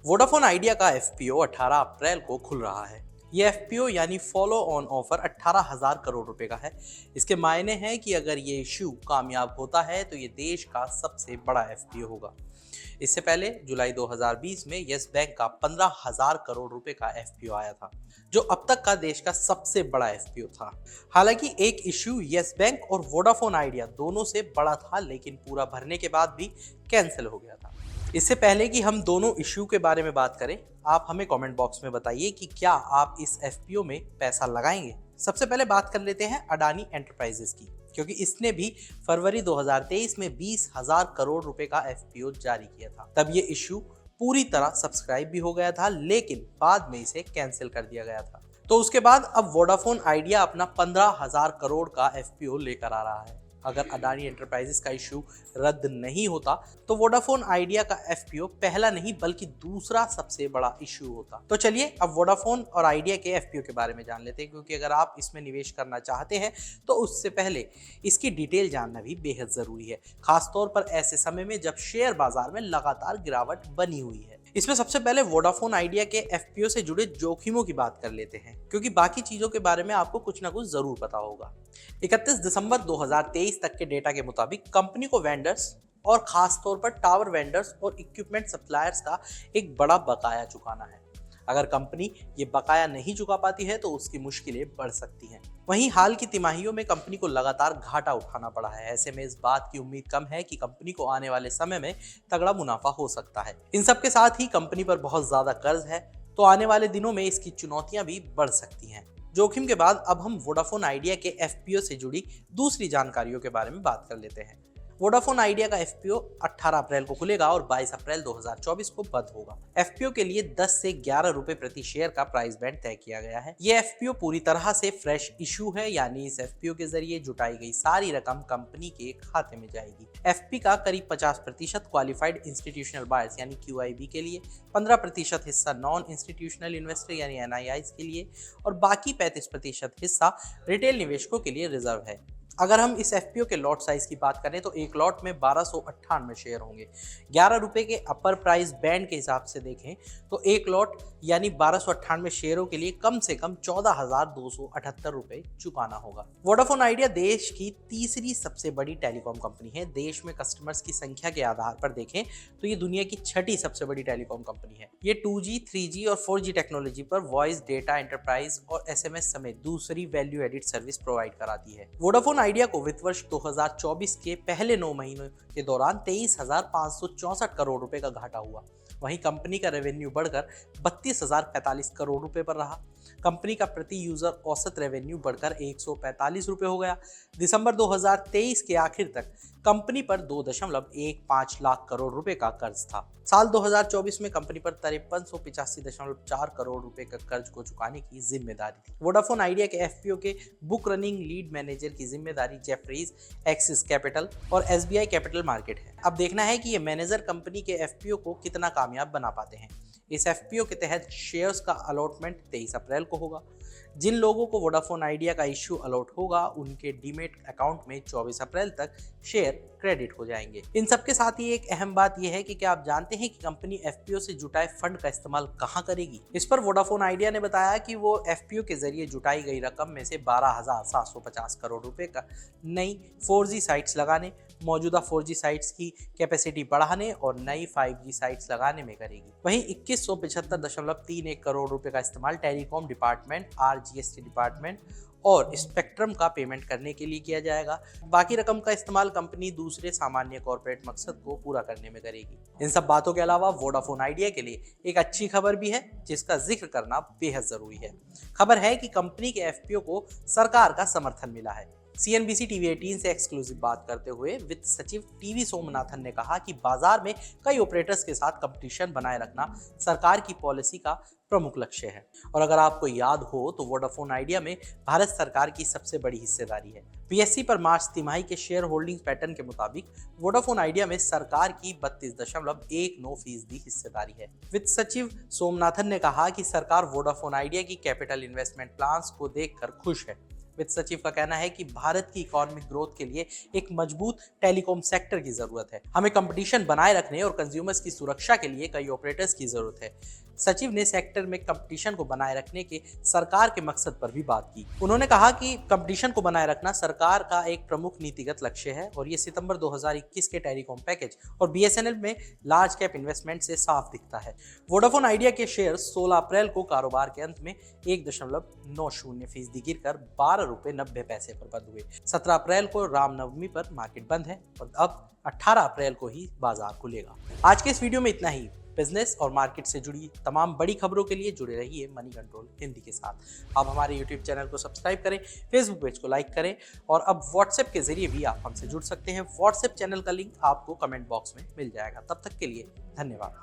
Vodafone idea का FPO 18 अप्रैल को खुल रहा है। ये एफपीओ यानी फॉलो ऑन ऑफर 18,000 करोड़ रुपए का है। इसके मायने हैं कि अगर ये इश्यू कामयाब होता है तो ये देश का सबसे बड़ा एफपीओ होगा। इससे पहले जुलाई 2020 में यस बैंक का 15,000 करोड़ रुपए का एफपीओ आया था, जो अब तक का देश का सबसे बड़ा एफपीओ था। हालांकि एक इश्यू यस बैंक और वोडाफोन आइडिया दोनों से बड़ा था, लेकिन पूरा भरने के बाद भी कैंसिल हो गया था। इससे पहले कि हम दोनों इश्यू के बारे में बात करें, आप हमें कमेंट बॉक्स में बताइए कि क्या आप इस एफपीओ में पैसा लगाएंगे। सबसे पहले बात कर लेते हैं अडानी एंटरप्राइजेस की, क्योंकि इसने भी फरवरी 2023 में 20,000 करोड़ रुपए का एफपीओ जारी किया था। तब ये इश्यू पूरी तरह सब्सक्राइब भी हो गया था, लेकिन बाद में इसे कैंसिल कर दिया गया था। तो उसके बाद अब वोडाफोन आइडिया अपना 15,000 करोड़ का एफपीओ लेकर आ रहा है। अगर अडानी एंटरप्राइजेस का इश्यू रद्द नहीं होता तो वोडाफोन आइडिया का एफपीओ पहला नहीं बल्कि दूसरा सबसे बड़ा इश्यू होता। तो चलिए अब वोडाफोन और आइडिया के एफपीओ के बारे में जान लेते हैं, क्योंकि अगर आप इसमें निवेश करना चाहते हैं तो उससे पहले इसकी डिटेल जानना भी बेहद जरूरी है, खासतौर पर ऐसे समय में जब शेयर बाजार में लगातार गिरावट बनी हुई है। इसमें सबसे पहले वोडाफोन आइडिया के एफपीओ से जुड़े जोखिमों की बात कर लेते हैं, क्योंकि बाकी चीजों के बारे में आपको कुछ ना कुछ जरूर पता होगा। 31 दिसंबर 2023 तक के डेटा के मुताबिक कंपनी को वेंडर्स और खास तौर पर टावर वेंडर्स और इक्विपमेंट सप्लायर्स का एक बड़ा बकाया चुकाना है। अगर कंपनी ये बकाया नहीं चुका पाती है तो उसकी मुश्किलें बढ़ सकती हैं। वहीं हाल की तिमाहियों में कंपनी को लगातार घाटा उठाना पड़ा है। ऐसे में इस बात की उम्मीद कम है कि कंपनी को आने वाले समय में तगड़ा मुनाफा हो सकता है। इन सब के साथ ही कंपनी पर बहुत ज्यादा कर्ज है, तो आने वाले दिनों में इसकी चुनौतियां भी बढ़ सकती हैं। जोखिम के बाद अब हम वोडाफोन आइडिया के एफपीओ से जुड़ी दूसरी जानकारियों के बारे में बात कर लेते हैं। वोडाफोन आइडिया का एफपीओ 18 अप्रैल को खुलेगा और 22 अप्रैल 2024 को बंद होगा। एफपीओ के लिए 10 से 11 रुपए प्रति शेयर का प्राइस बैंड तय किया गया है। ये एफपीओ पूरी तरह से फ्रेश इशू है, यानी इस एफपीओ के जरिए जुटाई गई सारी रकम कंपनी के खाते में जाएगी। एफपी का करीब 50% क्वालिफाइड इंस्टीट्यूशनल बायर्स यानी क्यूआईबी के लिए, 15% हिस्सा नॉन इंस्टीट्यूशनल इन्वेस्टर यानी एनआईआईज के लिए और बाकी 35% हिस्सा रिटेल निवेशकों के लिए रिजर्व है। अगर हम इस एफपीओ के लॉट साइज की बात करें तो एक लॉट में 1298 शेयर होंगे। 11 रुपए के अपर प्राइस बैंड के हिसाब से देखें तो एक लॉट यानी 1298 शेयरों के लिए कम से कम 14,278 रुपए चुकाना होगा। वोडाफोन आइडिया देश की तीसरी सबसे बड़ी टेलीकॉम कंपनी है। देश में कस्टमर्स की संख्या के आधार पर देखें तो ये दुनिया की छठी सबसे बड़ी टेलीकॉम कंपनी है। ये 2G, 3G और 4G टेक्नोलॉजी पर वॉइस, डेटा, एंटरप्राइज और एसएमएस समेत दूसरी वैल्यू एडिड सर्विस प्रोवाइड कराती है। वोडाफोन आइडिया को वित्त वर्ष 2024 के पहले 9 महीनों के दौरान 23,564 करोड़ रुपए का घाटा हुआ। वहीं कंपनी का रेवेन्यू बढ़कर 32,045 करोड़ रुपए पर रहा। कंपनी का प्रति यूजर औसत रेवेन्यू बढ़कर 145 रुपए हो गया। दिसंबर 2023 के आखिर तक कंपनी पर 2.15 लाख करोड़ रुपए का कर्ज था। साल 2024 में कंपनी पर 5385.4 करोड़ रुपए का कर्ज को चुकाने की जिम्मेदारी थी। वोडाफोन आइडिया के एफपीओ के बुक रनिंग लीड मैनेजर की जिम्मेदारी जेफरीज, एक्सिस कैपिटल और एसबीआई कैपिटल मार्केट है। अब देखना है कि ये मैनेजर कंपनी के एफपीओ को कितना कामयाब बना पाते हैं। इस एफपीओ के तहत शेयर्स का अलॉटमेंट 23 अप्रैल को होगा। जिन लोगों को वोडाफोन आइडिया का इश्यू अलॉट होगा उनके डीमेट अकाउंट में 24 अप्रैल तक शेयर क्रेडिट हो जाएंगे। इन सब के साथ ही एक अहम बात यह है कि क्या आप जानते हैं कि कंपनी एफपीओ से जुटाए फंड का इस्तेमाल कहां करेगी। इस पर वोडाफोन आइडिया ने बताया कि वो एफपीओ के जरिए जुटाई गई रकम में से 12,750 करोड़ रुपए का नई 4G साइट्स लगाने, मौजूदा 4G साइट्स की कैपेसिटी बढ़ाने और नई 5G साइट्स लगाने में करेगी। वहीं 2175.31 करोड़ रुपए का इस्तेमाल टेलीकॉम डिपार्टमेंट, RGST डिपार्टमेंट और स्पेक्ट्रम का पेमेंट करने के लिए किया जाएगा। बाकी रकम का इस्तेमाल कंपनी दूसरे सामान्य कॉर्पोरेट मकसद को पूरा करने में करेगी। इन सब बातों के अलावा वोडाफोन आइडिया के लिए एक अच्छी खबर भी है, जिसका जिक्र करना बेहद जरूरी है। खबर है कि कंपनी के एफपीओ को सरकार का समर्थन मिला है। CNBC TV 18 से एक्सक्लूसिव बात करते हुए वित्त सचिव टीवी सोमनाथन ने कहा कि बाजार में कई ऑपरेटर्स के साथ कंपटीशन बनाए रखना सरकार की पॉलिसी का प्रमुख लक्ष्य है। और अगर आपको याद हो तो वोडाफोन आइडिया में भारत सरकार की सबसे बड़ी हिस्सेदारी है। PSE पर मार्च तिमाही के शेयर होल्डिंग पैटर्न के मुताबिक वोडाफोन आइडिया में सरकार की 32.19% हिस्सेदारी है। वित्त सचिव सोमनाथन ने कहा कि सरकार वोडाफोन आइडिया की कैपिटल इन्वेस्टमेंट प्लान्स को देखकर खुश है। वित्त सचिव का कहना है कि भारत की इकोनॉमिक ग्रोथ के लिए एक मजबूत टेलीकॉम सेक्टर की जरूरत है। हमें कंपटीशन बनाए रखने और कंज्यूमर्स की सुरक्षा के लिए कई ऑपरेटर्स की जरूरत है। सचिव ने सेक्टर में कंपटीशन को बनाए रखने के सरकार के मकसद पर भी बात की। उन्होंने कहा कि कंपटीशन को बनाए रखना सरकार का एक प्रमुख नीतिगत लक्ष्य है और ये सितंबर 2021 के टेलीकॉम पैकेज और बीएसएनएल में लार्ज कैप इन्वेस्टमेंट से साफ दिखता है। वोडाफोन आइडिया के शेयर 16 अप्रैल को कारोबार के अंत में 1.90% गिरकर 12 रुपए 90 पैसे पर बंद हुए। 17 अप्रैल को रामनवमी पर मार्केट बंद है और अब 18 अप्रैल को ही बाजार खुलेगा। आज के इस वीडियो में इतना ही। बिजनेस और मार्केट से जुड़ी तमाम बड़ी खबरों के लिए जुड़े रहिए मनी कंट्रोल हिंदी के साथ। आप हमारे यूट्यूब चैनल को सब्सक्राइब करें, फेसबुक पेज को लाइक करें और अब व्हाट्सएप के जरिए भी आप हमसे जुड़ सकते हैं। व्हाट्सएप चैनल का लिंक आपको कमेंट बॉक्स में मिल जाएगा। तब तक के लिए धन्यवाद।